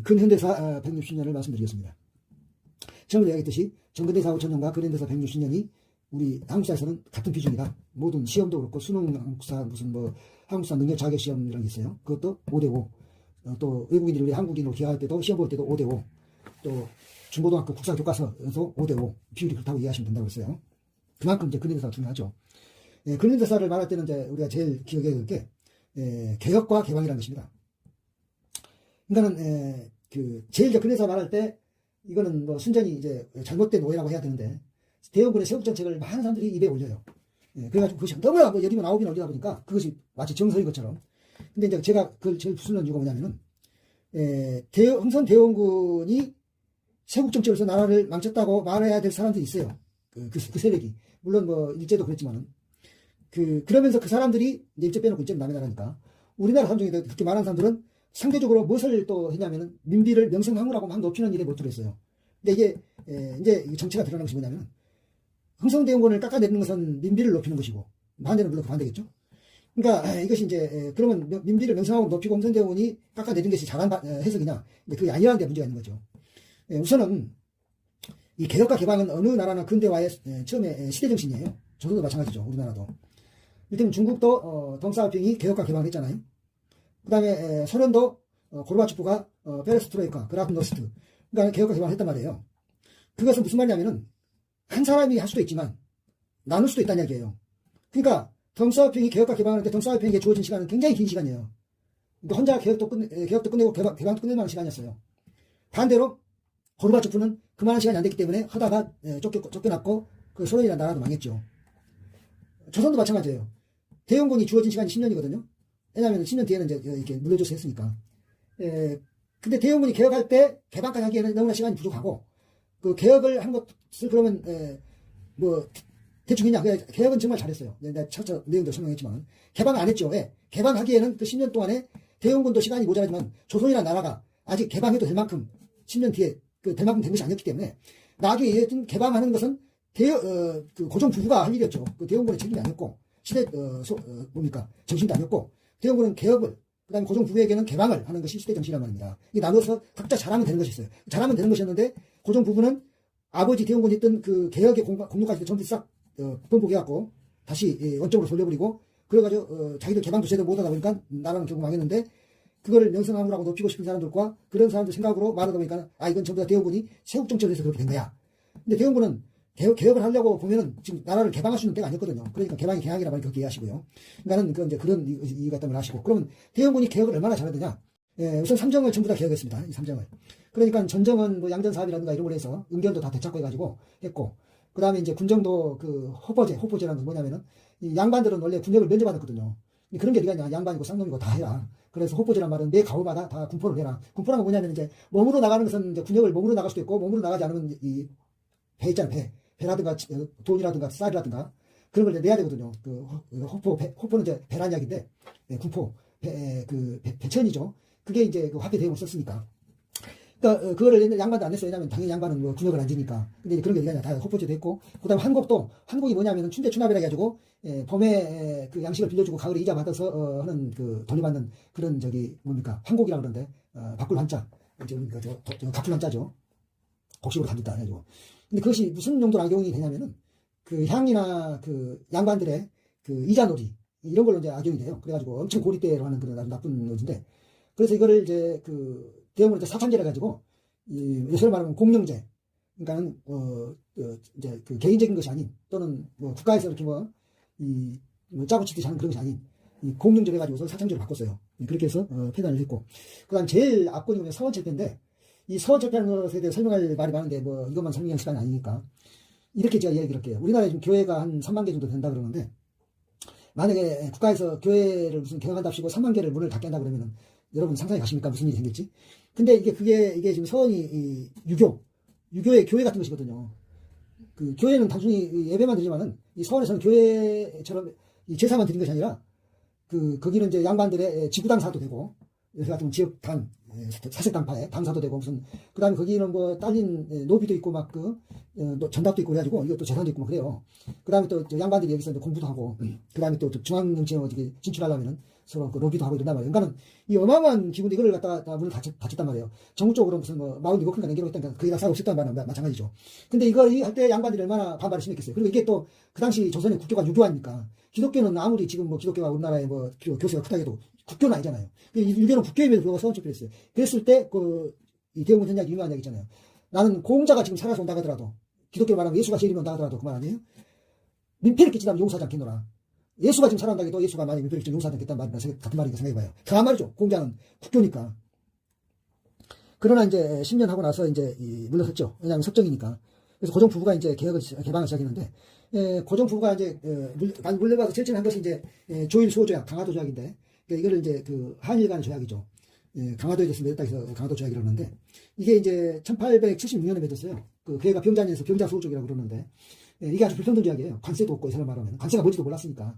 근현대사 160년을 말씀드리겠습니다. 처음에 이야기했듯이 정근대사 5천년과 근현대사 160년이 우리 한국사에서는 같은 비중이다. 모든 시험도 그렇고 수능 한국사 무슨 뭐 한국사 능력 자격 시험이라는 게 있어요. 그것도 5대5. 또 외국인들이 우리 한국인으로 기하할 때도 시험 볼 때도 5대5. 또 중고등학교 국사교과서에서 5대5 비율이 그렇다고 이해하시면 된다고 했어요. 그만큼 이제 근현대사가 중요하죠. 근현대사를 말할 때는 이제 우리가 제일 기억해야 될 게 개혁과 개방이라는 것입니다. 그러니까는 제일 이제 근현대사 말할 때 이거는 뭐 순전히 이제 잘못된 오해라고 해야 되는데 대원군의 세국 정책을 많은 사람들이 입에 올려요. 그래가지고 그것이 너무나 뭐 열이면 아홉이나 올리다 보니까 그것이 마치 정서인 것처럼. 근데 이제 제가 그걸 제일 부수는 이유가 뭐냐면은 흥선 대원군이 세국 정책으로서 나라를 망쳤다고 말해야 될 사람들이 있어요. 그 세력이. 물론 뭐 일제도 그랬지만은 그러면서 그 사람들이 이제 일제 빼놓고 일제는 남의 나라니까 우리나라 사람 중에 그렇게 말하는 사람들은 상대적으로 무엇을 또 했냐면은 민비를 명성황후라고 막 높이는 일에 몰두를 했어요. 근데 이게 이제 정체가 드러나는 것이 뭐냐면 흥선대원군을 깎아내리는 것은 민비를 높이는 것이고 반대는 물론 그 반대겠죠. 그러니까 이것이 이제 그러면 민비를 명성황후로 높이고 흥선대원군이 깎아내리는 것이 잘한 해석이냐? 그게 아니라는 데 문제가 있는 거죠. 우선은 이 개혁과 개방은 어느 나라나 근대화의 처음에 시대 정신이에요. 조선도 마찬가지죠. 우리나라도. 일단 중국도 덩사오핑이 개혁과 개방을 했잖아요. 그 다음에 소련도 고르바초프가 페레스트로이카, 그라프노스트, 그러니까 개혁과 개방을 했단 말이에요. 그것은 무슨 말이냐면은 한 사람이 할 수도 있지만 나눌 수도 있다는 이야기예요. 그러니까 덩사오핑이 개혁과 개방을 할 때 덩사오핑에게 주어진 시간은 굉장히 긴 시간이에요. 그러니까 혼자 개혁도 끝내고 개방도 끝낼 만한 시간이었어요. 반대로 고르바초프는 그만한 시간이 안 됐기 때문에 하다가 쫓겨났고 그 소련이라는 나라도 망했죠. 조선도 마찬가지예요. 대원군이 주어진 시간이 10년이거든요. 왜냐하면 10년 뒤에는 이제 이렇게 물려줘서 했으니까. 근데 대원군이 개혁할 때 개방까지 하기에는 너무나 시간이 부족하고 그 개혁을 한 것을 그러면 뭐 대충 그냥 개혁은 정말 잘했어요. 내가 차차 내용도 설명했지만 개방 안 했죠. 왜? 개방하기에는 그 10년 동안에 대원군도 시간이 모자라지만 조선이라는 나라가 아직 개방해도 될 만큼 10년 뒤에 될 만큼 된 것이 아니었기 때문에 나중에 개방하는 것은 그 고종 부부가 할 일이었죠. 그 대원군의 책임이 아니었고 시대 정신도 아니었고 대원군은 개혁을 그다음에 고종 부부에게는 개방을 하는 것이 시대 정신이란 말입니다. 이게 나눠서 각자 잘하면 되는 것이 있어요. 잘하면 되는 것이었는데 고종 부부는 아버지 대원군이 했던 그 개혁의 공로까지 전부 싹 번복해갖고 다시 원점으로 돌려버리고 그래가지고 자기들 개방도 제대로 못하다 보니까 나라는 결국 망했는데 그거를 명성황후라고 높이고 싶은 사람들과 그런 사람들 생각으로 말하다 보니까 이건 전부 다 대원군이 세국 정책을 해서 그렇게 된 거야. 근데 대원군은 개혁을 하려고 보면은 지금 나라를 개방할 수 있는 때가 아니었거든요. 그러니까 개방이 개항이라 말이 그렇게 이해하시고요. 그러니까는 이제 그런 이유가 있다는 걸 아시고. 그러면 대원군이 개혁을 얼마나 잘했느냐? 우선 삼정을 전부 다 개혁했습니다. 이 삼정을. 그러니까 전정은 뭐 양전사업이라든가 이런 걸 해서 은견도 다 되찾고 해가지고 했고. 그 다음에 이제 군정도 그 호포제라는 건 뭐냐면은 이 양반들은 원래 군역을 면제받았거든요. 그런 게 어디가 있냐? 양반이고 쌍놈이고 다 해라. 그래서 호포제란 말은 매 가호마다 다 군포를 해라. 군포라는 건 뭐냐면 이제 몸으로 나가는 것은 이제 군역을 몸으로 나갈 수도 있고 몸으로 나가지 않으면 이 배 있잖아요. 배라든가 돈이라든가 쌀이라든가 그런 걸 내야 되거든요. 호포는 이제 배란 이야기인데 군포 배천이죠. 그게 이제 그 화폐 대용을 썼으니까. 그러니까 그거를 양반도 안 했어요. 왜냐면 당연히 양반은 뭐 군역을 안 지니까. 근데 그런 게 아니라 다 호포제도 했고 그다음에 한국이 뭐냐면은 춘대 추납이라 해가지고 봄에 그 양식을 빌려주고 가을에 이자 받아서 하는 그 돌려받는 그런 한국이라 그러는데 바꿀 한자 바꿀 한자죠. 곡식으로 담겼다 해가지고. 근데 그것이 무슨 용도로 악용이 되냐면은 그 향이나 그 양반들의 그 이자놀이 이런 걸로 이제 악용이 돼요. 그래가지고 엄청 고리대로 하는 그런 아주 나쁜 것인데 그래서 이거를 이제 그 대형으로 이제 사천제를 해가지고 요새 말하면 공영제 그러니까는 이제 그 개인적인 것이 아닌 또는 뭐 국가에서 이렇게 뭐 짜고 치듯이 하는 그런 것이 아닌 이 공영제를 해가지고서 사천제로 바꿨어요. 그렇게 해서 폐단을 했고 그다음 제일 압권이 뭐냐면 서원철폐인데 이 서원철폐하는 것에 대해 설명할 말이 많은데 뭐 이것만 설명할 시간이 아니니까 이렇게 제가 이야기를 할게요. 우리나라에 지금 교회가 한 3만 개 정도 된다 그러는데 만약에 국가에서 교회를 무슨 개혁한답시고 3만 개를 문을 닫게 한다 그러면은 여러분 상상해 가십니까? 무슨 일이 생길지? 근데 이게 지금 서원이 유교의 교회 같은 것이거든요. 그 교회는 단순히 예배만 드리지만은 이 서원에서는 교회처럼 이 제사만 드린 것이 아니라 거기는 이제 양반들의 지구당사도 되고 요새 같은 지역당 사색당파에 당사도 되고 무슨 그다음에 거기는 뭐 딸린 노비도 있고 막 전답도 있고 그래가지고 이것도 재산도 있고 막 그래요. 그다음에 또 양반들이 여기서 이제 공부도 하고 그다음에 또 중앙정치에 어떻게 진출하려면은 서로 그 로비도 하고 이런단 말이에요. 그러니까는 이 어마어마한 기구인데 이걸 갖다가 다 문을 닫혔단 말이에요. 전국적으로 무슨 뭐 47건가 남기로 했다니까 거의 다 싸우고 싶다는 말은 마찬가지죠. 근데 이걸 할 때 양반들이 얼마나 반발을 심했겠어요. 그리고 이게 또 그 당시 조선의 국교가 유교 아닙니까? 기독교는 아무리 지금 뭐 기독교가 우리나라에 뭐 교세가 크다 해도 국교는 아니잖아요. 유교는 국교임에도 불구하고 서원 척결했어요. 그랬을 때 이 대웅군 전략 유명한 얘기 있잖아요. 나는 공자가 지금 살아서 온다 하더라도 기독교를 말하면 예수가 제일 온다 하더라도 그 말 아니에요? 민폐를 끼치다면 용서하지 않겠노라. 예수가 지금 살아온다 해도 예수가 만약에 민폐를 끼치면 용서하지 않겠다는 말이나 같은 말이니까 생각해봐요. 그한 말이죠. 공자는 국교니까. 그러나 이제 10년 하고 나서 이제 물러섰죠. 왜냐하면 석정이니까. 그래서 고종 부부가 이제 개방을 시작했는데, 고종 부부가 이제 물려받아서 실천한 것이 이제 조일 수호 조약, 강화도 조약인데, 이거를 이제 그 한일 간의 조약이죠. 강화도에 대해서 맺었다 해서 강화도 조약이라고 하는데, 이게 이제 1876년에 맺었어요. 그 걔가 병자니에서 병자 수호 조약이라고 그러는데, 이게 아주 불평등 조약이에요. 관세도 없고 이 사람 말하면 관세가 뭔지도 몰랐으니까.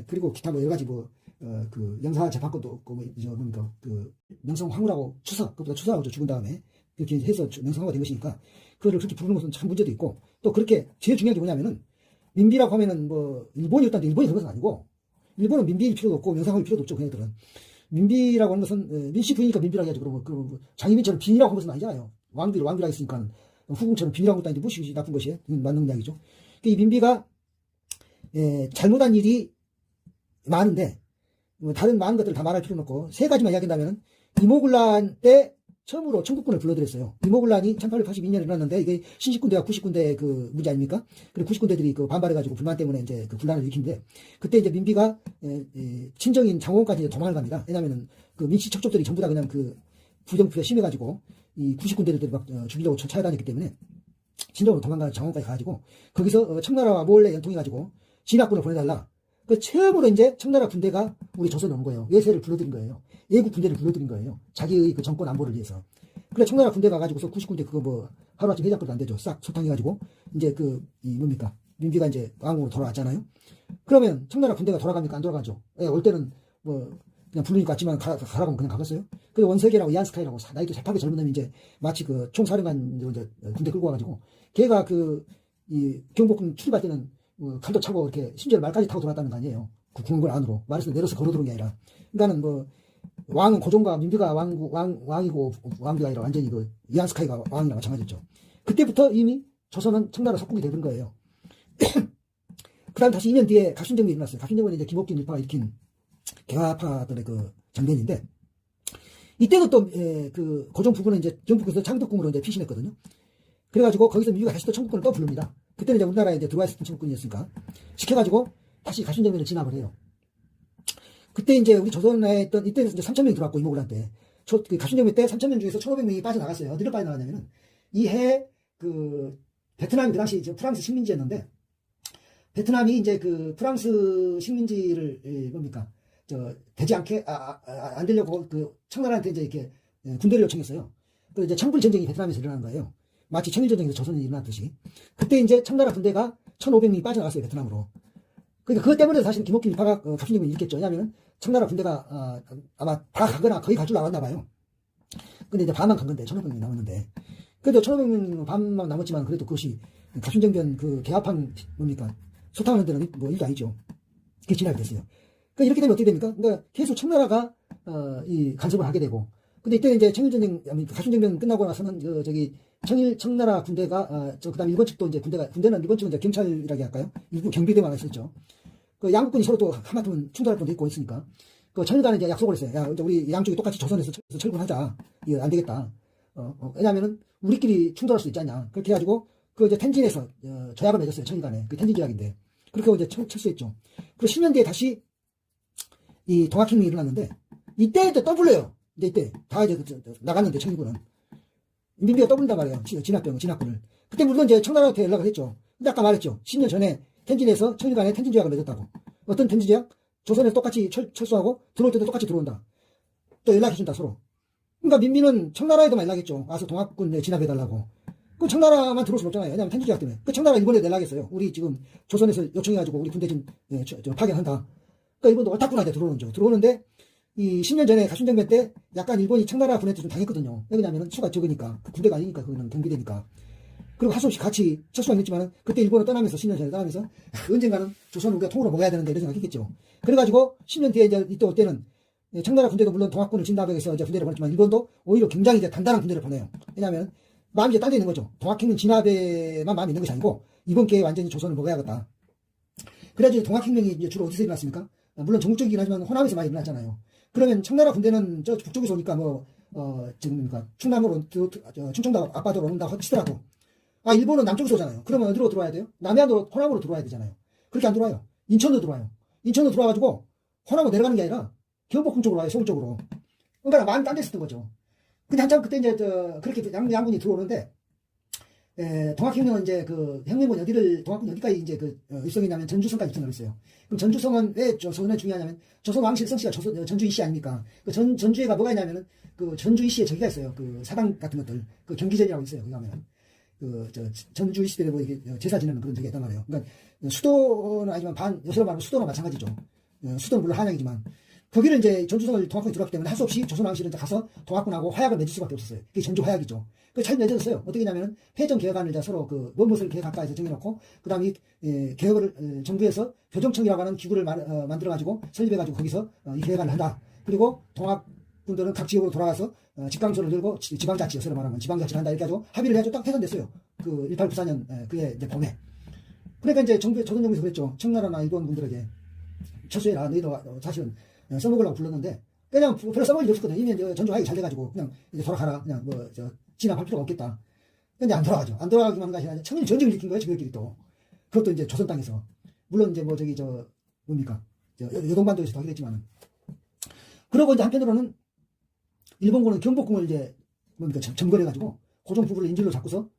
그리고 기타 뭐 여러 가지 그 영사 재판권도 없고 뭡니까 그 명성황후라고 그것보다 추사하고 죽은 다음에 그렇게 해서 명성황후가 된 것이니까 그거를 그렇게 부르는 것은 참 문제도 있고 또 그렇게 제일 중요한 게 뭐냐면은 민비라고 하면은 뭐 일본이었다는데 일본이 그런 것은 아니고 일본은 민비일 필요도 없고 명성황후일 필요도 없죠. 그녀들은 민비라고 하는 것은 민씨 부인이니까 민비라고 해야지. 그러면 장희빈처럼 빈이라고 하는 것은 아니잖아요. 왕비라고 했으니까 후궁처럼 빈이라고 했다는데 무엇이 나쁜 것이에요? 맞는 이야기죠. 이 민비가 잘못한 일이 많은데 다른 많은 것들을 다 말할 필요는 없고 세 가지만 이야기한다면 이모군란 때 처음으로 청국군을 불러들였어요. 이모군란이 1882년에 일어났는데 이게 신식군대와 구식군대의 그 문제 아닙니까? 그리고 구식군대들이 그 반발해가지고 불만 때문에 이제 그 분란을 일으키는데 그때 이제 민비가 친정인 장원까지 도망을 갑니다. 왜냐면은 그 민씨 척족들이 전부 다 그냥 그 부정부가 심해가지고 이 구식군대들이 막 죽이려고 찾아다녔기 때문에 친정으로 도망가는 장원까지 가가지고 거기서 청나라와 몰래 연통해가지고 진학군을 보내달라. 그 처음으로 이제 청나라 군대가 우리 조선에 온 거예요. 외세를 불러들인 거예요. 외국 군대를 불러들인 거예요. 자기의 그 정권 안보를 위해서. 그래 청나라 군대 가가지고서 구식군대 그거 뭐 하루아침 해장도 안 되죠. 싹 소탕해가지고 이제 뭡니까 민비가 이제 왕으로 돌아왔잖아요. 그러면 청나라 군대가 돌아갑니까? 안 돌아가죠. 올 때는 뭐 그냥 부르니까 왔지만 가라고 그냥 가겠어요. 그 원석이라고 이한스카이라고 나이도 새파게 젊은 놈이 이제 마치 그 총사령관 이제 군대 끌고 와가지고 걔가 이 경복궁 출입할 때는 칼도 차고 이렇게 심지어 말까지 타고 돌아왔다는 거 아니에요. 그 궁궐 안으로 말해서 내려서 걸어 들어온 게 아니라. 그러니까는 뭐 왕은 고종과 민비가 왕이고 왕비가 아니라 완전히 그 이한스카이가 왕이랑 마찬가지였죠. 그때부터 이미 조선은 청나라 속국이 되는 거예요. 그다음 다시 2년 뒤에 갑신정변이 일어났어요. 갑신정변이 이제 김옥진 일파가 일으킨 개화파들의 그 장변인데 이때도 또 그 고종 부부는 이제 경북에서 창덕궁으로 이제 피신했거든요. 그래가지고 거기서 민비가 다시 또 청국군을 또 부릅니다. 그때는 이제 우리나라에 이제 들어와 있었던 청국군이었으니까 시켜가지고 다시 갑신정변을 진압을 해요. 그때 이제 우리 조선에 있던 이때는 이제 3,000명이 들어왔고 이모군란 때 그 갑신정변 때 3,000명 중에서 1,500명이 빠져나갔어요. 어디로 빠져나갔냐면은 이해 그 베트남이 그 당시 이제 프랑스 식민지였는데 베트남이 이제 그 프랑스 식민지를 뭡니까 되지 않게 안 되려고 그 청나라한테 이제 이렇게 군대를 요청했어요. 그래서 이제 청불 전쟁이 베트남에서 일어난 거예요. 마치 청일전쟁에서 조선이 일어났듯이. 그때 이제 청나라 군대가 1,500명이 빠져나갔어요, 베트남으로. 그러니까 그것 때문에 사실 김옥진 일파가 갑신정변을 일으켰죠. 왜냐하면 청나라 군대가 아마 다 가거나 거의 갈 줄 알았나 봐요. 근데 이제 반만 간 건데 1,500명이 남았는데. 그래도 1,500명 반만 남았지만 그래도 그것이 갑신정변 그 개합한 뭡니까 소탕하는 데는 뭐 일도 아니죠. 그게 진압이 됐어요. 그러니까 이렇게 되면 어떻게 됩니까? 그러니까 계속 청나라가 이 간섭을 하게 되고. 근데 이때 이제 청일전쟁, 갑신정변 끝나고 나서는 청나라 군대가 그다음 일본 측도 이제 군대는 일본 측은 이제 경찰이라고 할까요? 일부 경비대만 있었죠. 그 양국군이 서로 또 하마터면 충돌할 뻔도 있고 있으니까 그 청일 간에 이제 약속을 했어요. 야, 이제 우리 양쪽이 똑같이 조선에서 철군하자. 이거 안 되겠다. 왜냐면은 우리끼리 충돌할 수 있지 않냐. 그렇게 해가지고 그 이제 텐진에서 조약을 맺었어요. 청일 간에. 그 텐진 조약인데 그렇게 하고 이제 철수했죠. 그리고 10년 뒤에 다시 이 동학혁명이 일어났는데 이때 또 불러요. 이때 다 이제 나갔는데 청일군은 민비가 떠부른단 말이에요. 진압군을. 그때 물론 이제 청나라한테 연락을 했죠. 근데 아까 말했죠. 10년 전에 텐진에서 청일 간에 텐진 조약을 맺었다고. 어떤 텐진 조약? 조선에서 똑같이 철수하고 들어올 때도 똑같이 들어온다. 또 연락해준다 서로. 그러니까 민비는 청나라에도만 연락했죠. 와서 동학군 진압해달라고. 그 청나라만 들어올 수 없잖아요. 왜냐면 텐진 조약 때문에. 그 청나라 일본에 연락했어요. 우리 지금 조선에서 요청해가지고 우리 군대 좀 파견한다. 그러니까 일본도 얼타군한테 들어오는 들어오는데 이 10년 전에 갑신정변 때 약간 일본이 청나라 군한테 좀 당했거든요. 왜냐면 수가 적으니까 군대가 아니니까 그거는 경비대니까. 그리고 할 수 없이 같이 철수는 했지만 그때 일본을 떠나면서 10년 전에 떠나면서 언젠가는 조선을 우리가 통으로 먹어야 되는데 이런 생각했겠죠. 그래가지고 10년 뒤에 이제 올 때는 청나라 군대도 물론 동학군을 진다백에서 이제 군대를 보냈지만 일본도 오히려 굉장히 이제 단단한 군대를 보내요. 왜냐하면 마음이 이제 딸려 있는 거죠. 동학혁명 진압에만 마음이 있는 것이 아니고 이번 기회에 완전히 조선을 먹어야겠다. 그래가지고 동학혁명이 이제 주로 어디서 일어났습니까? 물론 전국적이긴 하지만 호남에서 많이 일어났잖아요. 그러면 청나라 군대는 저 북쪽에서 오니까 지금 충남으로 충청도 앞바다로 온다고 치더라도 일본은 남쪽에서 오잖아요. 그러면 어디로 들어와야 돼요? 남해안으로 호남으로 들어와야 되잖아요. 그렇게 안 들어와요. 인천으로 들어와요. 인천으로 들어와가지고 호남으로 내려가는 게 아니라 경복궁 쪽으로 와요. 서울 쪽으로. 그러니까 많이 딴 데 있었던 거죠. 근데 한참 그때 이제 그렇게 양군이 들어오는데 동학혁명은 이제 혁명군 동학군 어디까지 이제 일성이냐면 전주성까지 입성을 했어요. 그럼 전주성은 왜 조선에 중요하냐면 조선 왕실 성씨가 전주 이씨 아닙니까? 전주에가 뭐가 있냐면은 전주 이씨에 저기가 있어요. 사당 같은 것들 경기전이라고 있어요. 거기 가면은 전주 이씨들에 이게 제사 지내는 그런 적이 있단 말이에요. 그러니까 수도는 아니지만 요새로 말하면 수도나 마찬가지죠. 수도는 물론 한양이지만 거기를 이제 전주성을 동학군이 들어왔기 때문에 할 수 없이 조선 왕실은 이제 가서 동학군하고 화약을 맺을 수밖에 없었어요. 그게 전주 화약이죠. 잘 맺어졌어요. 어떻게 했냐면은 패전 개혁안을 서로 무엇을 계획할까에서 정해놓고 그다음에 개혁을 정부에서 교정청이라고 하는 기구를 만들어가지고 설립해가지고 거기서 이 계획안을 한다. 그리고 동학군들은 각 지역으로 돌아가서 직강소를 들고 지방자치, 서로 말하면 지방자치를 한다. 이렇게 해가지고 합의를 해가지고 딱 패선됐어요. 1894년 그해 이제 봄에. 그러니까 이제 조선 정부에서 그랬죠. 청나라나 일본 군들에게 철수해라. 너희도 사실은 써먹으려고 불렀는데 그냥 별로 써먹을 일이 없었거든요. 이미 전주 화약이 잘 돼가지고 그냥 이제 돌아가라. 그냥 진압할 필요가 없겠다. 근데 안 돌아가죠. 안 돌아가기만 한 것이 아니라 청일 전쟁을 일으킨 거예요. 저희끼리 또. 그것도 이제 조선 땅에서. 물론 이제 뭡니까. 여동반도에서도 하게 됐지만은. 그러고 이제 한편으로는 일본군은 경복궁을 이제 점거해가지고 고종 부부를 인질로 잡고서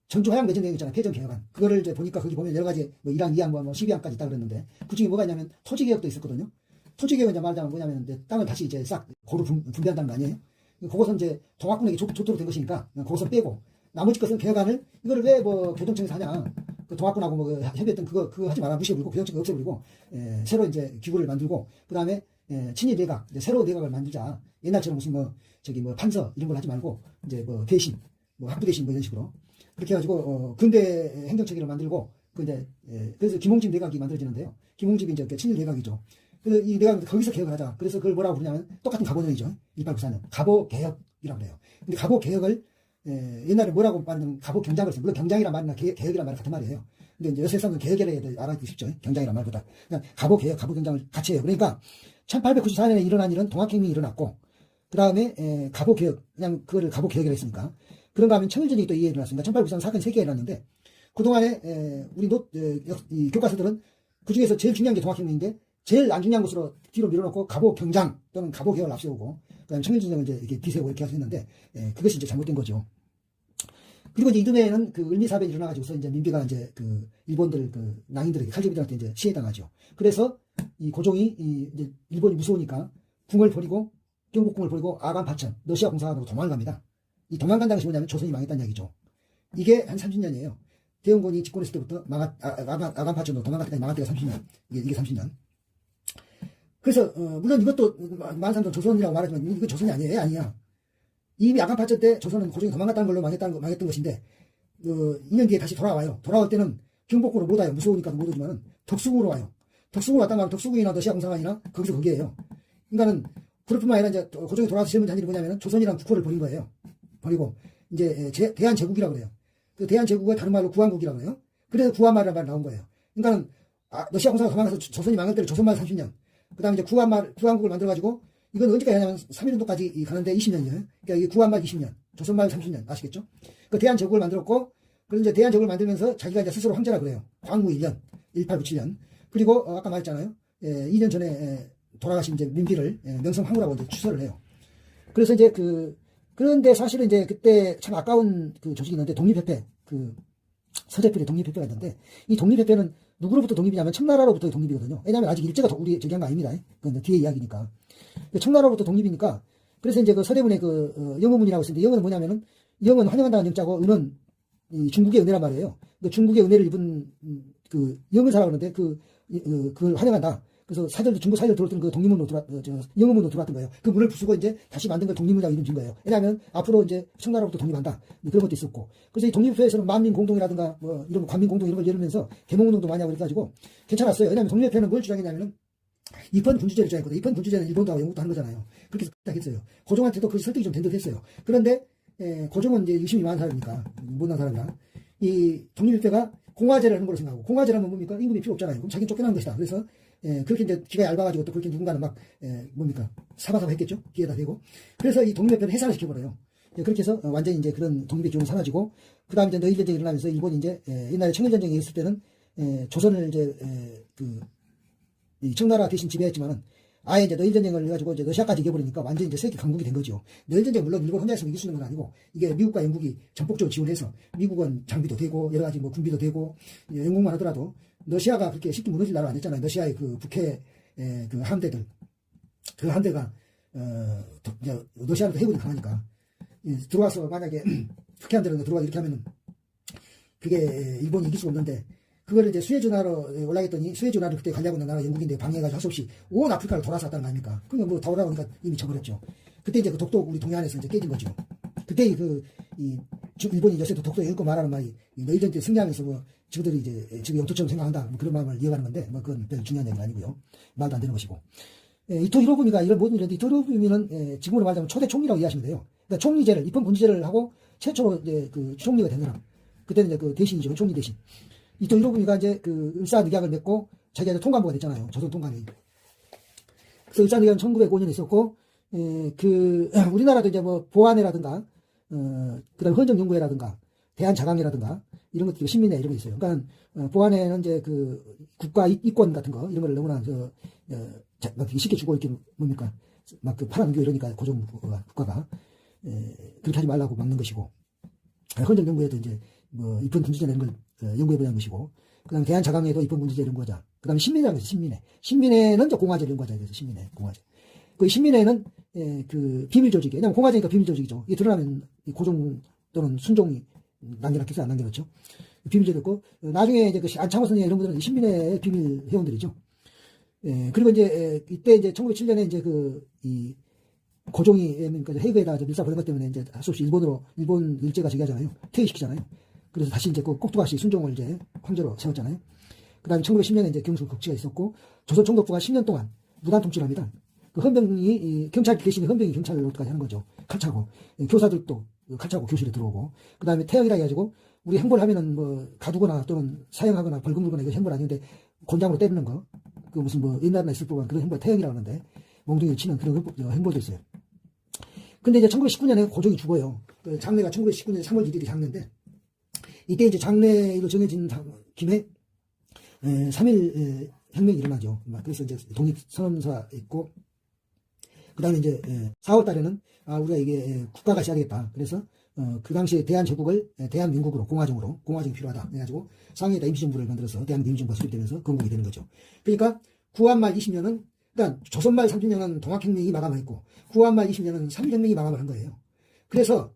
전주 화약 매진 내용 있잖아요. 패전 개혁안. 그거를 이제 보니까 거기 보면 여러 가지 1항, 2항, 12항까지 있다 그랬는데 그 중에 뭐가 있냐면 토지 개혁도 있었거든요. 토지 개혁은 이제 말하자면 뭐냐면 이제 땅을 다시 이제 싹 고루 분배한다는 거 아니에요? 그것은 이제 동학군에게 좋도록 된 것이니까 그것은 빼고 나머지 것은 개혁안을 이거를 왜 교정청에서 하냐? 동학군하고 협의했던 그거 하지 마라. 무시해버리고 교정청 없애버리고 새로 이제 기구를 만들고 그 다음에 친일 내각 새로 내각을 만들자. 옛날처럼 무슨 판서 이런 걸 하지 말고 이제 대신 학부 대신 이런 식으로 그렇게 해가지고 근대 행정체계를 만들고 그래서 김홍집 내각이 만들어지는데요. 김홍집이 이제 친일 내각이죠. 그래서 이 내각 거기서 개혁을 하자. 그래서 그걸 뭐라고 부르냐면 똑같은 갑오년이죠. 1894년 갑오개혁이라고 그래요. 근데 갑오개혁을 옛날에 뭐라고 말하면 갑오경장을 써요. 물론 경장이란 말이나 개혁이란 말은 같은 말이에요. 근데 이제 요새 사람은 개혁이라 알아듣기 쉽죠. 경장이란 말보다. 그냥 갑오개혁, 갑오경장을 같이 해요. 그러니까 1894년에 일어난 일은 동학혁명이 일어났고 그 다음에 갑오개혁, 그냥 그거를 갑오개혁이라 했으니까 그런가 하면 청일전쟁이 또 이에 일어났습니다. 1894년 사건이 3개가 일어났는데 그동안에 우리 이 교과서들은 그 중에서 제일 중요한 게 동학혁명인데 제일 안 중요한 것으로 뒤로 밀어놓고 갑오경장 또는 갑오개혁을 앞세우고 그다음에 청일전쟁을 이제 이렇게 뒤세우고 이렇게 했는데 그것이 이제 잘못된 거죠. 그리고 이제 이듬해에는 을미사변이 일어나가지고서 이제 민비가 이제 일본들 낭인들에게 칼제비들한테 이제 시해당하죠. 그래서 이 고종이 이제 일본이 무서우니까 궁을 버리고 경복궁을 버리고 아간 파천 러시아 공사관으로 도망갑니다. 이 도망간다는 것이 뭐냐면 조선이 망했다는 이야기죠. 이게 한 30년이에요. 대원군이 집권했을 때부터 아간 파천으로 도망갈 때까지 망할 때가 30년. 이게 30년. 그래서 물론 이것도 많은 사람들은 조선이라고 말하지만 이거 조선이 아니에요. 아니야. 이미 아간 파천 때 조선은 고종이 도망갔다는 걸로 망했던 것인데 2년 뒤에 다시 돌아와요. 돌아올 때는 경복궁으로 못 와요. 무서우니까 못 오지만은 덕수궁으로 와요. 덕수궁으로 왔다가 하면 덕수궁이나 러시아 공사관이나 거기에요. 그러니까는 그렇뿐만 아니라 이제 고종이 돌아와서 제일 먼저 한 일이 뭐냐면은 조선이랑 국호를 버린 거예요. 버리고 이제 대한제국이라고 그래요. 그 대한제국을 다른 말로 구한국이라고 해요. 그래서 구한말이라는 말이 나온 거예요. 그러니까는 러시아 공사가 도망가서 조선이 망할 때를 조선말 30년. 그 다음에 이제 구한국을 만들어가지고 이건 언제까지 하냐면 3.1년도까지 가는데 20년이에요. 그러니까 이게 구한말 20년, 조선말 30년 아시겠죠? 그 대한제국을 만들었고 그래서 이제 대한제국을 만들면서 자기가 이제 스스로 황제라 그래요. 광무 1년, 1897년. 그리고 아까 말했잖아요. 2년 전에 돌아가신 이제 민비를 명성황후라고 이제 추서를 해요. 그래서 이제 그런데 사실은 이제 그때 참 아까운 조직이 있는데 독립협회, 서대필의 독립협회가 있는데 이 독립협회는 누구로부터 독립이냐면 청나라로부터의 독립이거든요. 왜냐하면 아직 일제가 우리 저기 한 거 아닙니다. 그건 뒤에 이야기니까. 청나라로부터 독립이니까 그래서 이제 서대문에 영어문이라고 있는데 영어는 뭐냐면은 영은 환영한다는 영자고 은은 중국의 은혜란 말이에요. 중국의 은혜를 입은 영의사라고 하는데 그걸 환영한다. 그래서 사절도 중국 사절 들어왔던 그 독립문으로 영어문으로 들어왔던 거예요. 그 문을 부수고 이제 다시 만든 걸 독립문이라고 이름 진 거예요. 왜냐하면 앞으로 이제 청나라부터 독립한다. 뭐 그런 것도 있었고. 그래서 이 독립협회에서는 만민공동이라든가 뭐 이런 만민공동 이런 걸 열면서 계몽운동도 많이 하고 그래가지고 괜찮았어요. 왜냐하면 독립협회는 뭘 주장했냐면은 입헌 군주제를 주장했거든요. 입헌 군주제는 일본도 하고 영국도 하는 거잖아요. 그렇게 했어요. 고종한테도 그 설득이 좀 된 듯 했어요. 그런데 고종은 이제 유심히 많은 사람이니까 못난 사람이라 이 독립협회가 공화제를 하는 걸로 생각하고 공화제를 하면 뭡니까? 임금이 필요 없잖아요. 그럼 자기는 쫓겨나는 것이다. 그래서 그렇게 이제 기가 얇아가지고 또 그렇게 누군가는 막 뭡니까? 사바사바 했겠죠. 기회다 대고. 그래서 이 독립협회를 해산을 시켜버려요. 그렇게 해서 완전히 이제 그런 독립의 기운이 사라지고 그 다음에 이제 너일전쟁이 일어나면서 일본이 이제 옛날에 청일전쟁이 있을 때는 조선을 이제 이 청나라 대신 지배했지만은 아예 이제 너일전쟁을 해가지고 이제 러시아까지 이겨버리니까 완전히 이제 세계 강국이 된 거죠. 너일전쟁 물론 일본 혼자 있으면 이길 수 있는 건 아니고 이게 미국과 영국이 전폭적으로 지원해서 미국은 장비도 되고 여러 가지 뭐 군비도 되고 영국만 하더라도 러시아가 그렇게 쉽게 무너질 나라 아니었잖아요. 러시아의 그 북해 그 함대들 그 함대가 이제 러시아는 해군이 강하니까 들어와서 만약에 북해 함대를 들어와 이렇게 하면은 그게 일본이 이길 수 없는데 그걸 이제 수에즈운하로 올라갔더니 수에즈운하를 그때 관리하고 있는 나라가 영국인데 방해해가지고 할 수 없이 온 아프리카를 돌아서 왔다는 거 아닙니까? 그러니까 뭐 다 올라오니까 이미 쳐버렸죠. 그때 이제 그 독도 우리 동해안에서 이제 깨진 거죠. 그때 일본이 요새 독도에 읽고 말하는 말이 너희들 때 승리하면서 뭐 지구들이 이제 지금 영토처럼 생각한다 뭐 그런 마음을 이어가는 건데 뭐 그건 별 중요한 얘기는 아니고요. 말도 안 되는 것이고. 이토 히로부미가 이런 모든 일인데 이토 히로부미는 지금으로 말하자면 초대 총리라고 이해하시면 돼요. 그러니까 총리제를 입헌 군주제를 하고 최초로 이제 그 총리가 된 사람. 그때는 이제 그 대신이죠. 총리 대신. 이토 히로부미가 이제 그 을사늑약을 맺고 자기가 통감부가 됐잖아요. 조선 통감이. 그래서 을사늑약은 1905년에 있었고, 우리나라도 이제 뭐 보안회라든가, 그 다음에 헌정연구회라든가, 대한자강회라든가, 이런 것들이 신민회 이런 거 있어요. 그러니까, 보안회는 이제 그 국가 이권 같은 거, 이런 걸 너무나 막 쉽게 주고 이렇게 뭡니까? 막 그 팔아넘겨 이러니까 고종 국가가, 그렇게 하지 말라고 막는 것이고, 헌정연구회도 이제 뭐 입헌 군주제 이런 걸 연구해보자는 것이고, 그 다음에 대한자강회도 입헌 군주제 이런 거자. 그 다음에 신민회라고 해서 신민회. 신민회는 이제 공화제 이런 거자. 그래서 신민회, 공화제. 그 신민회는 그 비밀 조직이에요. 왜냐면 공화제니까 비밀 조직이죠. 이게 드러나면 고종 또는 순종이 남겨놨겠어요? 안 남겨놨죠? 비밀 조직이고, 나중에 이제 그 안창호 선생 이런 분들은 신민회의 비밀 회원들이죠. 그리고 이제 이때 이제 1907년에 이제 고종이 그러니까 해외에다 밀사 보낸 것 때문에 이제 할 수 없이 일본 일제가 저기 하잖아요. 퇴위시키잖아요. 그래서 다시 이제 그 꼭두가시 순종을 이제 황제로 세웠잖아요. 그 다음에 1910년에 이제 경수 국치가 있었고, 조선 총독부가 10년 동안 무단 통치를 합니다. 그 헌병이, 경찰 대신에 헌병이 경찰로까지 하는 거죠. 칼 차고. 교사들도 칼 차고 교실에 들어오고. 그 다음에 태형이라 해가지고, 우리 행보를 하면은 뭐, 가두거나 또는 사형하거나 벌금 물거나 이거 행보는 아닌데, 곤장으로 때리는 거. 그 무슨 뭐, 옛날에 있을 법한 그런 행보가 태형이라고 하는데, 몽둥이를 치는 그런 행보도 있어요. 근데 이제 1919년에 고종이 죽어요. 그 장례가 1919년 3월 1일이 장례인데, 이때 이제 장례로 정해진 김에 3.1 혁명이 일어나죠. 그래서 이제 독립선언서가 있고, 그 다음에 이제 4월 달에는 우리가 이게 국가가 시작했다. 그래서 그 당시에 대한제국을 대한민국으로 공화정이 필요하다. 해가지고 상해에다 임시정부를 만들어서 대한민국 임시정부가 수립되면서 건국이 되는 거죠. 그러니까 9wan 말 20년은 그러니까 조선말 30년은 동학혁명이 마감을 했고 9wan 말 20년은 3.1혁명이 마감을 한 거예요. 그래서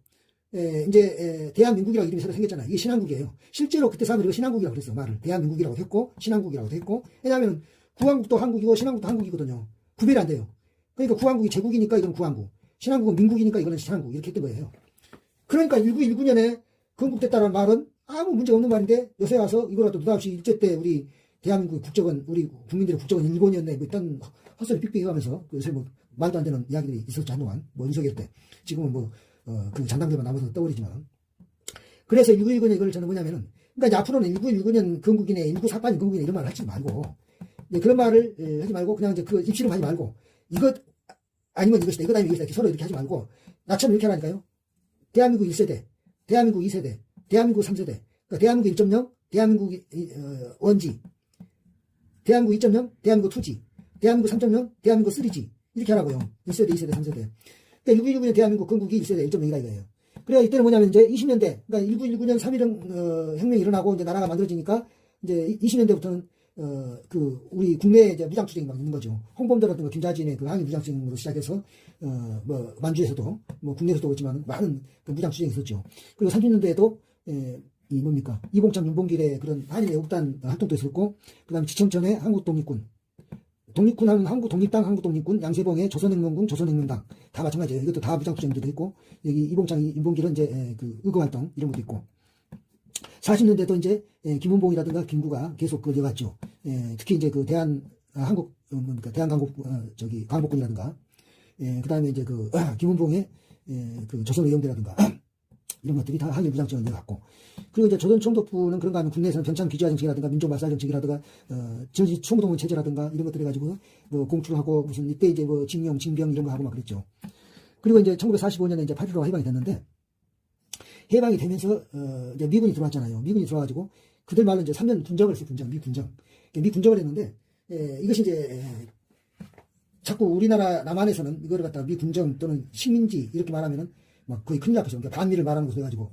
이제 대한민국이라고 이름이 새로 생겼잖아요. 이게 신한국이에요. 실제로 그때 사람들이 신한국이라고 그랬어요. 말을 대한민국이라고 했고 신한국이라고 했고, 왜냐하면 구한국도 한국이고 신한국도 한국이거든요. 구별이 안 돼요. 그러니까 구한국이 제국이니까 이건 구한국, 신한국은 민국이니까 이거는 신한국 이렇게 했던 거예요. 그러니까 1919년에 건국됐다는 말은 아무 문제가 없는 말인데 요새 와서 이거라도 느닷없이 일제 때 우리 대한민국 국적은 우리 국민들의 국적은 일본이었네 뭐 일단 헛소리 삑삑해가면서 요새 뭐 말도 안 되는 이야기들이 있었죠. 한동안 뭐 윤석열 때. 지금은 뭐 그 잔당들만 남아서 떠버리지만. 그래서 1919년 이걸 저는 뭐냐면은, 그러니까 이제 앞으로는 1919년 건국이네, 1948년 건국이네 이런 말을 하지 말고, 이제 그런 말을 하지 말고, 그냥 이제 그 입씨름 하지 말고, 이것 아니면 이것이다, 이것 아니면 이것이다, 이렇게 서로 이렇게 하지 말고, 나처럼 이렇게 하라니까요. 대한민국 1세대, 대한민국 2세대, 대한민국 3세대, 그러니까 대한민국 1.0, 대한민국 원지, 대한민국 2.0, 대한민국 2G, 대한민국 3.0, 대한민국 3G, 이렇게 하라고요. 1세대, 2세대, 3세대. 그러니까 1919년 대한민국 건국이 1세대 1.0이다 이거예요. 그래야 이때는 뭐냐면 이제 20년대, 그러니까 1919년 3.1 혁명이 일어나고 이제 나라가 만들어지니까 이제 20년대부터는 우리 국내에 이제 무장투쟁이 막 있는 거죠. 홍범도라든가 김자진의 그 항일 무장투쟁으로 시작해서 뭐 만주에서도 뭐 국내에서도 그렇지만 많은 그 무장투쟁이 있었죠. 그리고 30년대에도 이 뭡니까 이봉창 윤봉길의 그런 한일 애국단 활동도 있었고, 그다음에 지청천의 한국독립군, 독립군 하면 한국독립당, 한국독립군, 양세봉의 조선혁명군, 조선혁명당. 다 마찬가지예요. 이것도 다 무장투쟁들도 있고, 여기 이봉창, 인봉길은 이제 그 의거활동 이런 것도 있고. 40년대도 이제 김은봉이라든가 김구가 계속 그 이어갔죠. 특히 이제 그 대한강복군이라든가, 그 다음에 이제 그 김은봉의 그 조선의용대라든가 이런 것들이 다 한일 무장투쟁을 이어갔고. 그리고 이제 조선 총독부는 그런가 하면 국내에서는 변창 귀주화 정책이라든가 민족말살 정책이라든가 전시 총동원 체제라든가 이런 것들 해가지고 뭐 공출하고 무슨 이때 이제 뭐 징용, 징병 이런 거 하고 막 그랬죠. 그리고 이제 1945년에 이제 8.15가 해방이 됐는데 해방이 되면서 이제 미군이 들어왔잖아요. 미군이 들어와가지고 그들 말로 이제 3년 군정을 했어요. 군정, 미군정. 미군정을 했는데 이것이 이제 자꾸 우리나라 남한에서는 이거를 갖다가 미군정 또는 식민지 이렇게 말하면은 막 거의 큰일 났죠. 그러니까 반미를 말하는 것으로 해가지고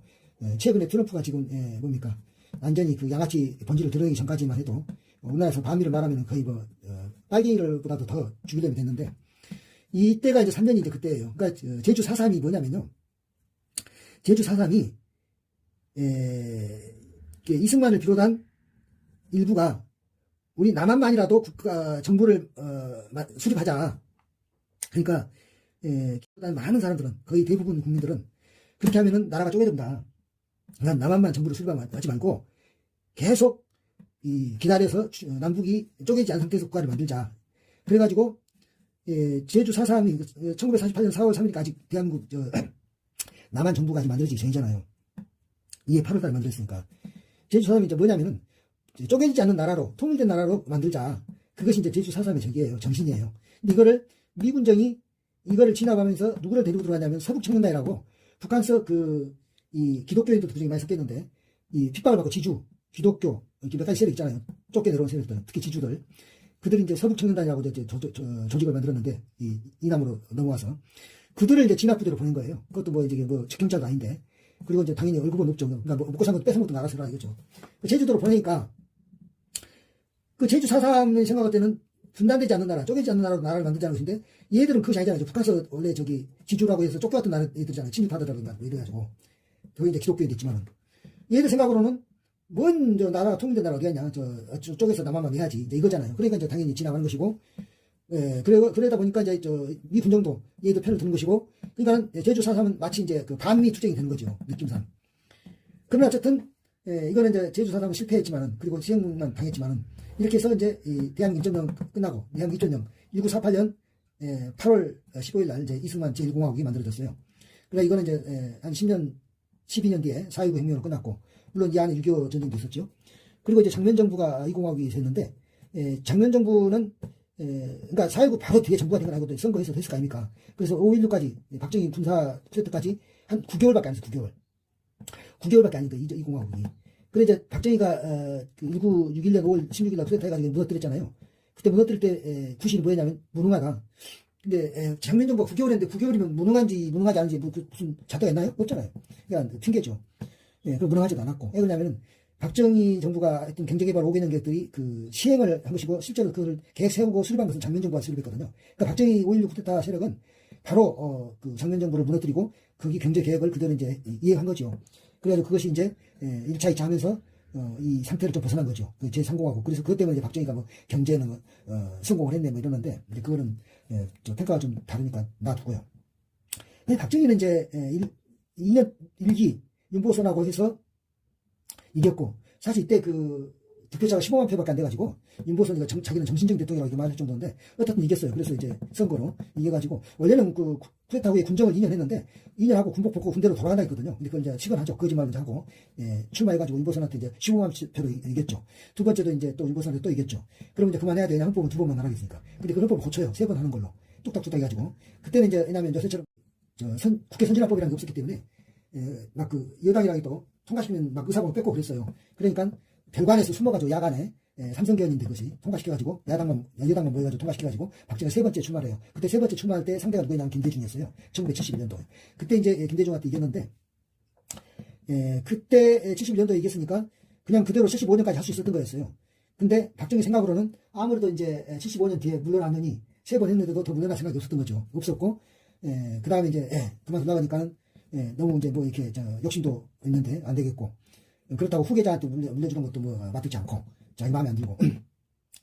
최근에 트럼프가 지금 뭡니까 완전히 그 양아치 번지를 들어가기 전까지만 해도 우리나라에서 반미를 말하면 거의 뭐 빨갱이들보다도 더 주기름이 됐는데 이때가 이제 3년이 이제 그때예요. 그러니까 제주 4.3이 뭐냐면요. 제주 4.3이 이승만을 비롯한 일부가 우리 남한만이라도 국가 정부를 수립하자. 그러니까 많은 사람들은 거의 대부분 국민들은 그렇게 하면은 나라가 쪼개진다. 난 남한만 정부를 수립하지 말고 계속 기다려서 남북이 쪼개지 않은 상태에서 국가를 만들자. 그래가지고 제주 4.3이 1948년 4월 3일까지 아직 대한민국 남한 정부가 아직 만들어지기 전이잖아요. 이게 8월달에 만들었으니까. 제주 4.3이 이제 뭐냐면은 쪼개지지 않는 나라로 통일된 나라로 만들자. 그것이 이제 제주 4.3의 저기예요. 정신이에요. 근데 이거를 미군정이 이거를 진압하면서 누구를 데리고 들어가냐면 서북청년단이라고 북한서 이 기독교인들도 굉장히 많이 섞였는데 이 핍박을 받고 지주, 기독교 이렇게 몇 가지 세력 있잖아요. 쫓겨 내려온 세력들, 특히 지주들. 그들이 이제 서북청년단이라고 이제 조직을 만들었는데 이남으로 넘어와서 그들을 이제 진압부대로 보낸 거예요. 그것도 뭐 이제 뭐 직행자도 아닌데 그리고 이제 당연히 월급은 높죠. 그러니까 뭐 먹고 산 것도 뺏은 것도 나가서라 이거죠. 제주도로 보내니까 그 제주 4.3을 생각할 때는 분단되지 않는 나라, 쪼개지 않는 나라를 만들자는 것인데 얘들은 그것이 아니잖아요. 북한에서 원래 저기 지주라고 해서 쫓겨왔던 나라 애들이잖아요. 침입하더라든가 뭐 이래가지고 거기 이제 기독교인도 있지만은 얘들 생각으로는 뭔 저 나라가 통일된 나라 어디겠냐, 저쪽에서 남한만 해야지 이제 이거잖아요. 그러니까 이제 당연히 지나가는 것이고, 그러다 보니까 이제 미 군정도 얘도 편을 드는 것이고, 그러니까 제주 4.3은 마치 이제 그 반미 투쟁이 되는 거죠, 느낌상. 그러나 어쨌든 이거는 이제 제주 4.3은 실패했지만은 그리고 시행만 당했지만은 이렇게 해서 이제 이 대한민국 인정령 끝나고 대한민국 입전령 1948년 8월 15일 날 이제 이승만 제1공화국이 만들어졌어요. 그러니까 이거는 이제 한 10년, 12년 뒤에 4.19 혁명으로 끝났고, 물론 이 안에 6.25 전쟁도 있었죠. 그리고 이제 장면 정부가 이 공화국이 됐는데, 장면 정부는 그러니까 4.19 바로 뒤에 정부가 된 건 아니고 선거해서 됐을 거 아닙니까? 그래서 5.16까지 박정희 군사 쿠데타까지 한 9개월밖에 안 했어요. 9개월밖에 안 했는데 이 공화국이. 그래 이제 박정희가 1961년 5월 16일 날 쿠데타 해가지고 무너뜨렸잖아요. 그때 무너뜨릴 때 구실이 뭐였냐면 무능하다. 근데 장면 정부가 9개월 했는데 9개월이면 무능한지 무능하지 않은지 무슨 잣대가 있나요? 없잖아요. 그러니까 핑계죠. 그럼 무능하지도 않았고. 왜 그러냐면은 박정희 정부가 했던 경제개발 5개년 계획들이 그 시행을 한 것이고 실제로 그걸 계획 세우고 수립한 것은 장면 정부가 수립했거든요. 그러니까 박정희 5.16 쿠데타 세력은 바로 그 장면 정부를 무너뜨리고 거기 경제 계획을 그대로 이제 이행한 거죠. 그래가지고 그것이 이제 1차, 2차 하면서 이 상태를 좀 벗어난 거죠. 제3공화국. 그래서 그것 때문에 이제 박정희가 뭐 경제는 성공을 했네 뭐 이러는데 이제 그거는 평가가 좀 다르니까 놔두고요. 근데 박정희는 이제 2년 1기 윤보선하고 해서 이겼고, 사실 이때 득표자가 15만 표밖에 안 돼가지고 윤보선이가 자기는 정신적 대통령이라고 이렇게 말할 정도인데 어쨌든 이겼어요. 그래서 이제 선거로 이겨가지고 원래는 그 쿠데타 후에 군정을 2년 했는데 2년 하고 군복 벗고 군대로 돌아간다 했거든요. 근데 그걸 이제 시건하죠. 거짓말을 하고 출마해가지고 윤보선한테 이제 15만 표로 이겼죠. 두 번째도 이제 또 윤보선한테 또 이겼죠. 그러면 이제 그만해야 되냐? 헌법은 2번만 하라겠으니까. 근데 그 헌법을 고쳐요. 3번 하는 걸로 뚝딱뚝딱 해가지고. 그때는 이제 왜냐면 요새처럼 국회 선진화법이라는 게 없었기 때문에 막 여당이랑 또 통과시키면 막 의사봉 뺏고 그랬어요. 그러니까 별관에서 숨어가지고 야간에 삼성계열인데 그것이 통과시켜가지고 여당만 모여가지고 통과시켜가지고 박정희가 3번째 출마를 해요. 그때 3번째 출마할 때 상대가 누구냐면 김대중이었어요. 1971년도에. 그때 이제 김대중한테 이겼는데 그때 71년도에 이겼으니까 그냥 그대로 75년까지 할 수 있었던 거였어요. 근데 박정희 생각으로는 아무래도 이제 75년 뒤에 물러나느니 3번 했는데도 더 물러날 생각이 없었던 거죠. 없었고 그 다음에 이제 그만 나가니까는 너무 이제 뭐 이렇게 욕심도 있는데 안 되겠고, 그렇다고 후계자한테 물려주는 것도 뭐 마땅치 않고 자기 마음에 안 들고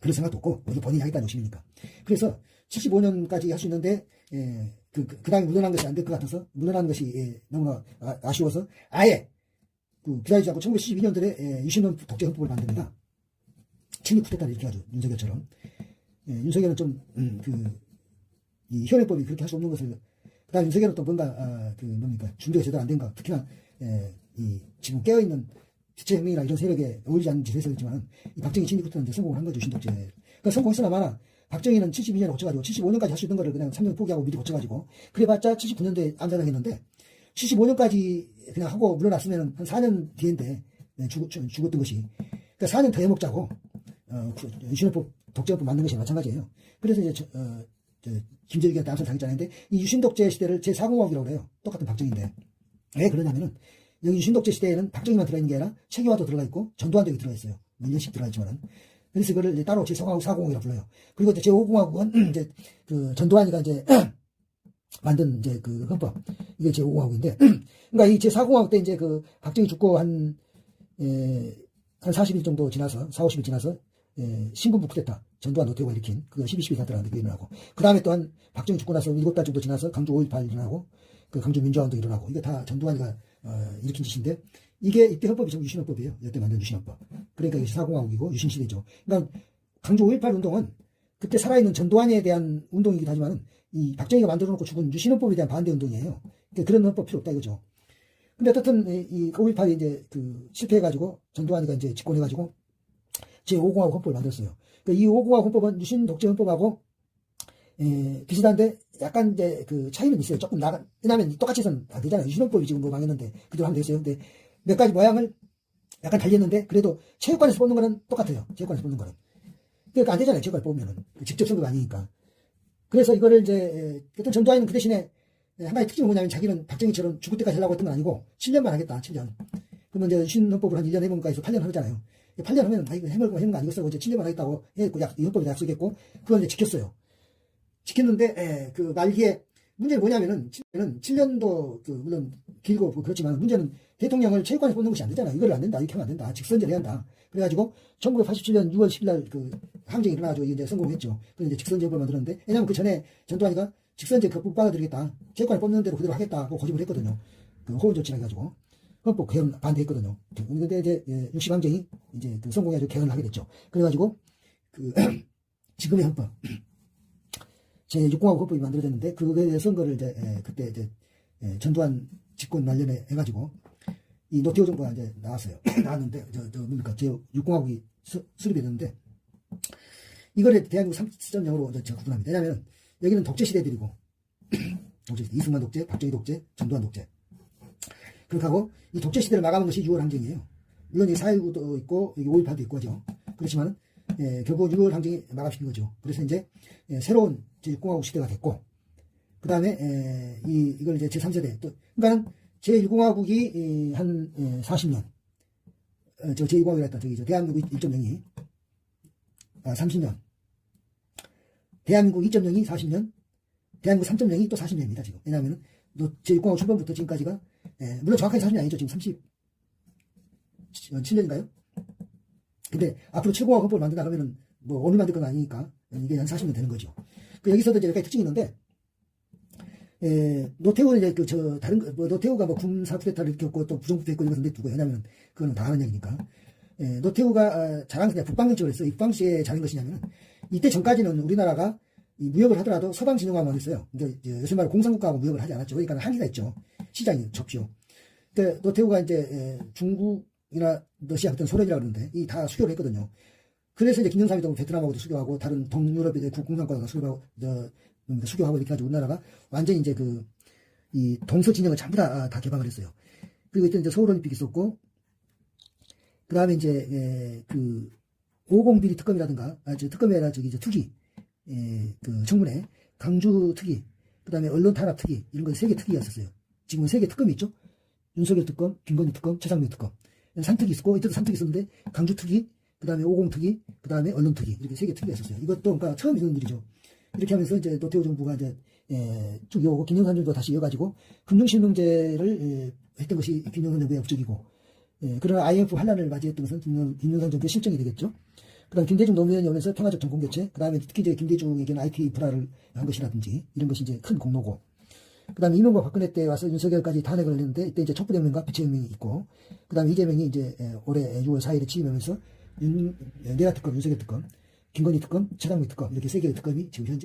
그런 생각도 없고, 이게 본인이 하겠다는 욕심이니까. 그래서 75년까지 할 수 있는데, 그 다음에 물러난 것이 안 될 것 같아서, 물러난 것이 너무나 아쉬워서, 아예, 기다리지 않고 1972년도에 유신헌 독재 헌법을 만듭니다. 친일 쿠데타를 이렇게 하죠. 윤석열처럼. 윤석열은 좀, 이 현행법이 그렇게 할 수 없는 것을, 그 다음에 윤석열은 또 뭔가, 준비가 제대로 안 된 거, 특히나, 지금 깨어있는 지체혁명이나 이런 세력에 어울리지 않는 짓을 했었지만, 이 박정희 친일 쿠데타는 성공을 한 거죠, 유신독재. 그러니까 성공했으나 마나, 박정희는 72년에 고쳐가지고, 75년까지 할 수 있는 거를 그냥 3년 포기하고 미리 고쳐가지고, 그래봤자 79년도에 암살당했는데, 75년까지 그냥 하고 물러났으면 한 4년 뒤인데, 죽었던 것이. 그러니까 4년 더 해먹자고, 유신헌법 독재헌법 만든 것이 마찬가지예요. 그래서 이제, 김정일한테 암살당했잖아요. 근데 이 유신독재 시대를 제4공화국이라고 그래요. 똑같은 박정희인데. 왜 그러냐면은, 여기 유신독재 시대에는 박정희만 들어있는 게 아니라 최규하도 들어가 있고, 전두환도 여기 들어가 있어요. 몇 년씩 들어가 있지만은. 그래서 이거를 이제 따로 제4공화국, 4공화국이라고 불러요. 그리고 이제 제5공화국은 이제 전두환이가 이제 만든 이제 헌법. 이게 제5공화국인데, 그러니까 이 제4공화국 때 이제 박정희 죽고 한 40일 정도 지나서, 4, 50일 지나서, 신군부 쿠데타, 전두환 노태우가 일으킨, 12.12 사태라는 게 일어나고, 그 다음에 또한 박정희 죽고 나서 7달 정도 지나서 강주 5.18 일어나고, 강주 민주화운동 일어나고, 이게 다 전두환이가 일으킨 짓인데, 이게 이때 헌법이 전부 유신헌법이에요. 이때 만든 유신헌법. 그러니까 이게 사공화국이고 유신시대죠. 그러니까 강주 5.18 운동은 그때 살아있는 전두환에 대한 운동이기도 하지만 이 박정희가 만들어 놓고 죽은 유신헌법에 대한 반대 운동이에요. 그러니까 그런 헌법 필요 없다 이거죠. 근데 어쨌든 이 5.18이 이제 실패해가지고 전두환이가 이제 집권해가지고 제5공화국 헌법을 만들었어요. 그러니까 이 5공화국 헌법은 유신 독재 헌법하고 비슷한데 약간 이제 차이는 있어요. 조금 왜냐면 똑같이 해서는 안 되잖아요. 유신헌법이 지금 망했는데 그대로 하면 되겠어요. 근데 몇 가지 모양을 약간 달렸는데 그래도 체육관에서 뽑는 거는 똑같아요. 체육관에서 뽑는 거는. 그러니까 안 되잖아요. 체육관에서 뽑으면은. 직접 선거가 아니니까. 그래서 이거를 이제 어떤 전두환은 그 대신에 한 가지 특징이 뭐냐면 자기는 박정희처럼 죽을 때까지 하려고 했던 건 아니고 7년만 하겠다. 7년. 그러면 이제 유신헌법을 한 1년 해본가 해서 8년 하잖아요. 8년 하면 이거 해먹고 해먹는 거 아니겠어. 이제 7년만 하겠다고 했고 이 헌법에 약속했고 그걸 이제 지켰어요. 지켰는데 말기에 문제는 뭐냐면은 7년도 물론 길고 그렇지만 문제는 대통령을 체육관에서 뽑는 것이 안 되잖아. 이걸 안 된다. 이렇게 하면 안 된다. 직선제를 해야 한다. 그래가지고 1987년 6월 10일 날 항쟁이 일어나가지고 이제 성공했죠. 그래서 이제 직선제법을 만들었는데 왜냐면 그 전에 전두환이가 직선제 그법 받아들이겠다. 체육관에 뽑는 대로 그대로 하겠다고 고집을 했거든요. 호원 조치를 해가지고 헌법 개헌 반대했거든요. 근데 이제 60항쟁이 이제 성공해가지고 개헌을 하게 됐죠. 그래가지고 지금의 헌법 제6공화국 헌법이 만들어졌는데 그거에 대해 선거를 이제 그때 이제 전두환 집권 관련해 해가지고 이 노태우 정부가 이제 나왔어요. 나왔는데 뭡니까 제6공화국이 수립이 됐는데 이거를 대한민국 3.0으로 제가 구분합니다. 왜냐하면 여기는 독재 시대들이고 독재 시대, 이승만 독재, 박정희 독재, 전두환 독재. 그렇게 하고 이 독재 시대를 마감한 것이 6월 항쟁이에요. 물론 이 4.19도 있고 여기 5.18도 있고 하죠. 그렇지만 결국 6월 항쟁이 마감시킨 거죠. 그래서 이제 새로운 제6공화국 시대가 됐고 그 다음에 이걸 이제 제3세대 또 그러니까 제1공화국이 한 40년 저 제2공화국이라 했다. 저기 대한민국 1.0이 30년 대한민국 2.0이 40년 대한민국 3.0이 또 40년입니다. 지금 왜냐하면 제6공화국 출범부터 지금까지가 물론 정확하게 40년 아니죠. 지금 37년인가요? 근데 앞으로 7공화국 헌법을 만든다 그러면은 뭐 오늘 만들 건 아니니까 이게 한 40년 되는 거죠. 여기서도 이제 몇 가지 특징이 있는데 노태우는 이제 노태우가 뭐 군사 쿠데타를 겪고 또 부정부패 했고 이런 것은 내두고 왜냐면 그거는 다 아는 얘기니까 노태우가 잘한 것이 북방 정책을 했어요. 이 북방 시에 잘한 것이냐면 이때 전까지는 우리나라가 이 무역을 하더라도 서방 진영화만 했어요. 그러니까 요새 말 공산국가하고 무역을 하지 않았죠. 그러니까 한계가 있죠. 시장이 좁죠. 근데 노태우가 이제 중국이나 러시아 같은 소련이라고 그러는데 이 다 수교를 했거든요. 그래서 이제 김영삼이도 베트남하고도 수교하고 다른 동유럽의 공산국가가 수교하고 이렇게 해가지고 우리나라가 완전히 이제 이 동서 진영을 전부 다 개방을 했어요. 그리고 이때 이제 서울올림픽이 있었고, 그 다음에 이제, 501 특검이라든가, 특검이 아니라 저기 특위, 청문회, 강주 특위, 그 다음에 언론 탄압 특위, 이런 거 3개 특위가 있었어요. 지금은 3개 특검이 있죠? 윤석열 특검, 김건희 특검, 최상병 특검. 3특위 있었고, 이때도 3특위 있었는데, 강주 특위, 그 다음에 50 특위, 그 다음에 언론 특위, 이렇게 3개 특위가 있었어요. 이것도 그러니까 처음 있는 일이죠. 이렇게 하면서 이제 노태우 정부가 이제 쭉 이어오고 김영삼 정부가 다시 이어가지고 금융실명제를 했던 것이 김영삼 정부의 업적이고 그러나 IMF 환란을 맞이했던 것은 김영삼 정부의 실정이 되겠죠. 그다음 김대중 노무현이 오면서 평화적 정권교체, 그다음에 특히 이제 김대중에게는 IT 인프라를 한 것이라든지 이런 것이 이제 큰 공로고, 그다음에 이명박 박근혜 때 와서 윤석열까지 탄핵을 했는데 이때 이제 촛불혁명과 비체혁명이 있고, 그다음에 이재명이 이제 올해 6월 4일에 취임하면서 내라 특검, 윤석열 특검, 김건희 특검, 최강욱 특검 이렇게 세 개의 특검이 지금 현재